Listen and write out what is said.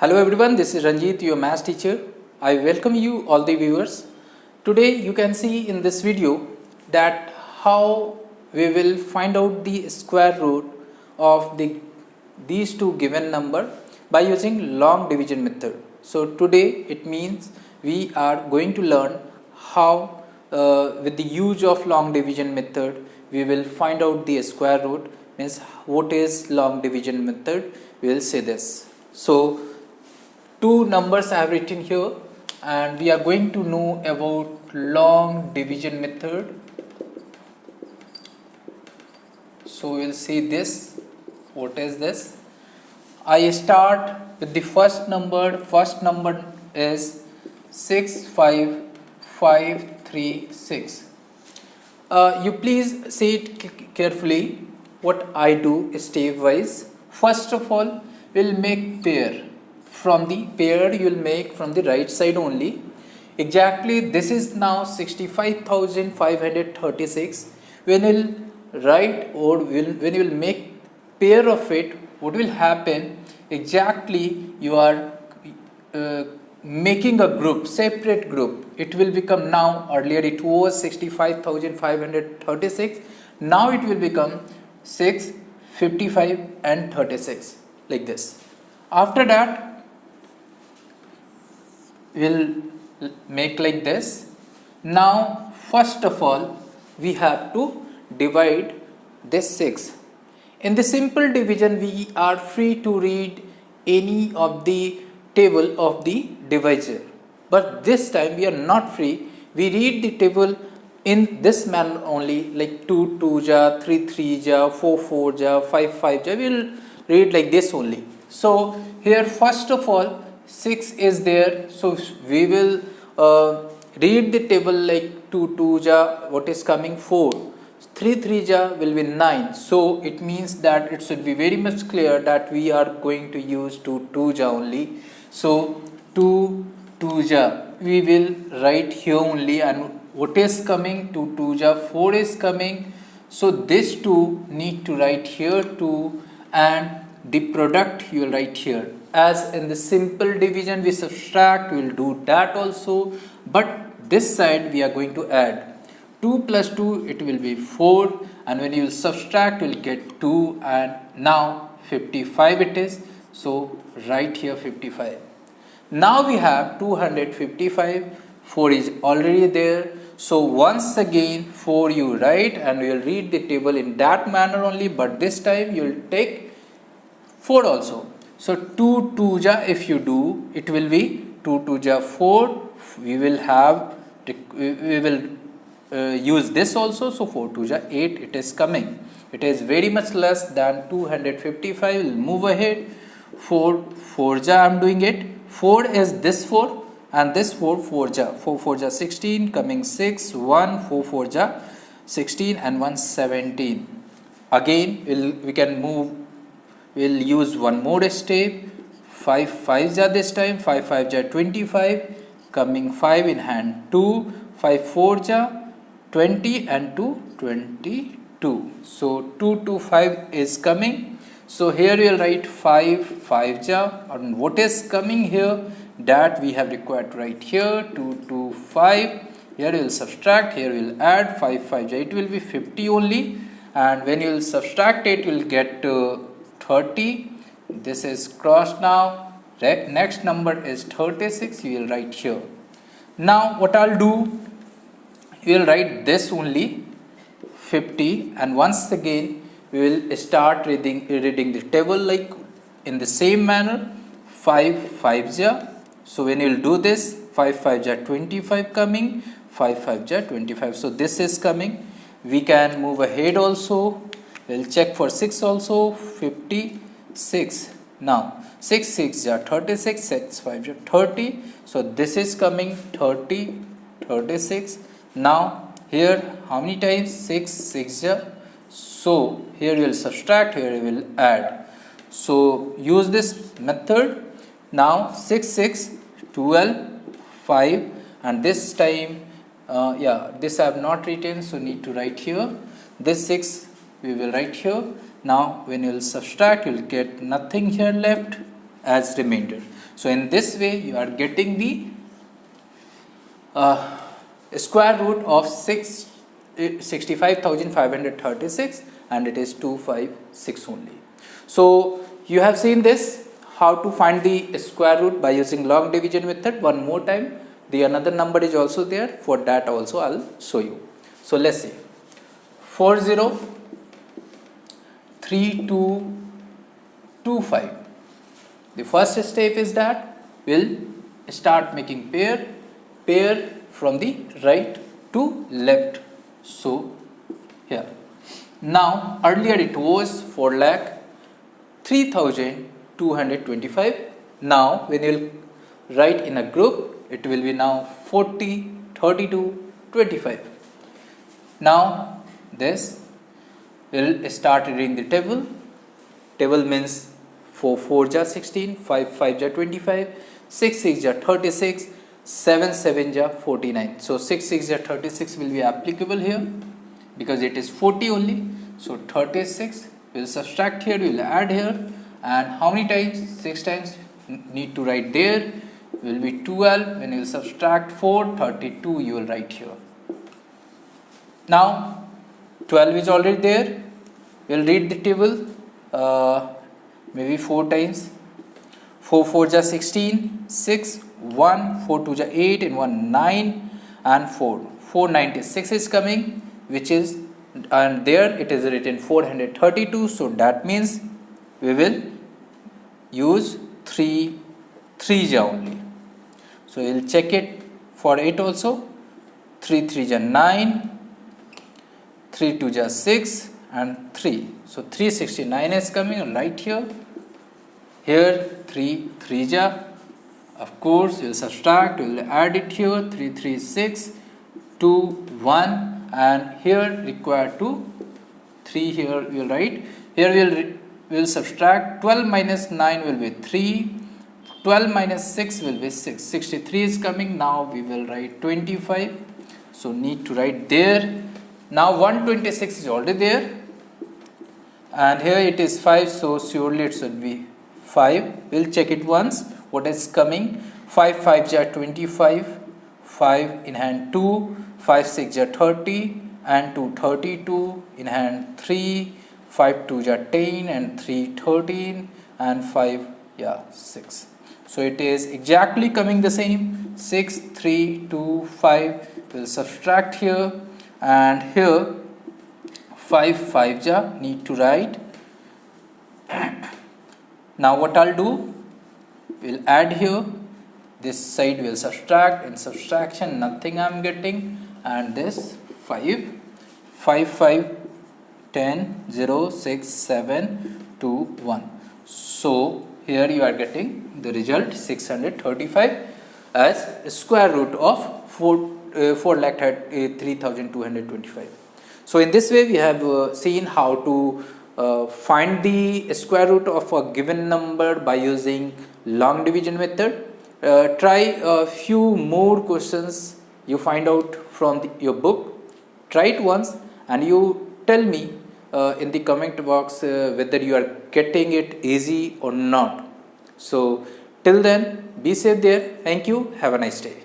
Hello everyone, this is Ranjit, your maths teacher. I welcome you all the viewers. Today you can see in this video that how we will find out the square root of these two given number by using long division method. So today it means we are going to learn how with the use of long division method we will find out the square root. Means what is long division method, we will say this. So two numbers I have written here and we are going to know about long division method. So we will see this. What is this? I start with the first number. First number is 65536. You please see it carefully. What I do stepwise. First of all, we'll make pair. From the pair you will make from the right side only. Exactly, this is now 65,536. When you will write or when you will make pair of it, what will happen? Exactly, you are making a group, separate group. It will become now, earlier it was 65,536. Now it will become 6, 55 and 36 like this. After that, we'll make like this. Now first of all we have to divide this 6. In the simple division we are free to read any of the table of the divisor, but this time we are not free. We read the table in this manner only, like 2 2 ja, 3 3 ja, 4 4 ja, 5 5 ja. We will read like this only. So here first of all 6 is there, so we will read the table like 2 2 ja, what is coming 4, 3 3 ja will be 9. So it means that it should be very much clear that we are going to use 2 2 ja only. So 2 2 ja we will write here only, and what is coming 2 2 ja 4 is coming. So this 2 need to write here 2, and the product you will write here. As in the simple division we subtract, we will do that also, but this side we are going to add 2 plus 2, it will be 4, and when you will subtract you will get 2, and now 55 it is. So write here 55. Now we have 255, 4 is already there. So once again 4 you write, and you will read the table in that manner only, but this time you will take 4 also. So 2 2 ja if you do, it will be 2 2 ja 4. We will use this also. So 4 2 ja 8 it is coming. It is very much less than 255. We'll move ahead. 4 4 ja I am doing it. 4 is this 4 and this 4 4 ja. 4 4 ja 16 coming 6 1 4 4 ja 16 and 1 17. Again we can move. We'll use one more step. 5 5 ja this time. 5 5 ja 25 coming 5 in hand 2. 5 4 ja 20 and 2 22. So 2 2 5 is coming. So here we will write 5 5 ja, and what is coming here that we have required to write here 2 2 5. Here we will subtract, here we will add 5 5 ja, it will be 50 only, and when you will subtract it you will get 30. This is crossed now. Next number is 36. You will write here. Now what I'll do, you will write this only 50, and once again we will start reading the table like in the same manner. 5 5 ja. So when you will do this, 5 5 ja 25 coming, 5 5 ja 25. So this is coming. We can move ahead also. We'll check for 6 also. 56. Now 6 6 ja 36, 6 5 ja 30. So this is coming 30 36. Now here how many times? 6 6 ja. So here you will subtract, here you will add. So use this method. Now 6 6 12 5, and this time this I have not written, so need to write here. This 6 we will write here. Now when you will subtract, you will get nothing here left. as remainder. So in this way you are getting the square root of 65,536, and it is 256 only. So you have seen this, how to find the square root by using long division method. One more time, the another number is also there, for that also I'll show you. So let's see, 403225. The first step is that we'll start making pair from the right to left. So here, now earlier it was 4,03,225. Now when you'll write in a group, it will be now 40, 32, 25. Now this will start reading the table. Table means 4 4 ja 16, 5 5 ja 25, 6 6 ja 36, 7 7 ja 49. So 6 6 ja 36 will be applicable here because it is 40 only. So 36 will subtract here, we will add here, and how many times? 6 times need to write there, will be 12. When you will subtract 4, 32 you will write here. Now 12 is already there, we will read the table maybe 4 times. 4 4 ja 16, 6, 1, 4 2 ja 8, and 1 9, and 4 496 is coming, which is, and there it is written 432. So that means we will use 3 ja only. So we will check it for it also. 3 3 ja 9, 3 2 ja 6, and 3. So 369 is coming right here. Here 3 3 ja, of course we will subtract, we will add it here. 3 3 6, 2 1, and here required 2 3. Here we will write, here we will subtract. 12 minus 9 will be 3, 12 minus 6 will be 6, 63 is coming. Now we will write 25, so need to write there. Now 126 is already there, and here it is 5, so surely it should be 5. We'll check it once what is coming. 5 5 ja 25, 5 in hand 2, 5 6 ja 30, and 2 32, in hand 3, 5 2 ja 10, and 3 13, and 5 6. So it is exactly coming the same. 6 3 2 5 will subtract here, and here 5 5 ja need to write. Now what I'll do, we'll add here, this side will subtract, in subtraction nothing I'm getting, and this 5 5 5 10 0 6 7 2 1. So here you are getting the result 635 as square root of 4,33,225. So in this way we have seen how to find the square root of a given number by using long division method. Try a few more questions you find out from your book. Try it once and you tell me in the comment box whether you are getting it easy or not. So till then, be safe there. Thank you. Have a nice day.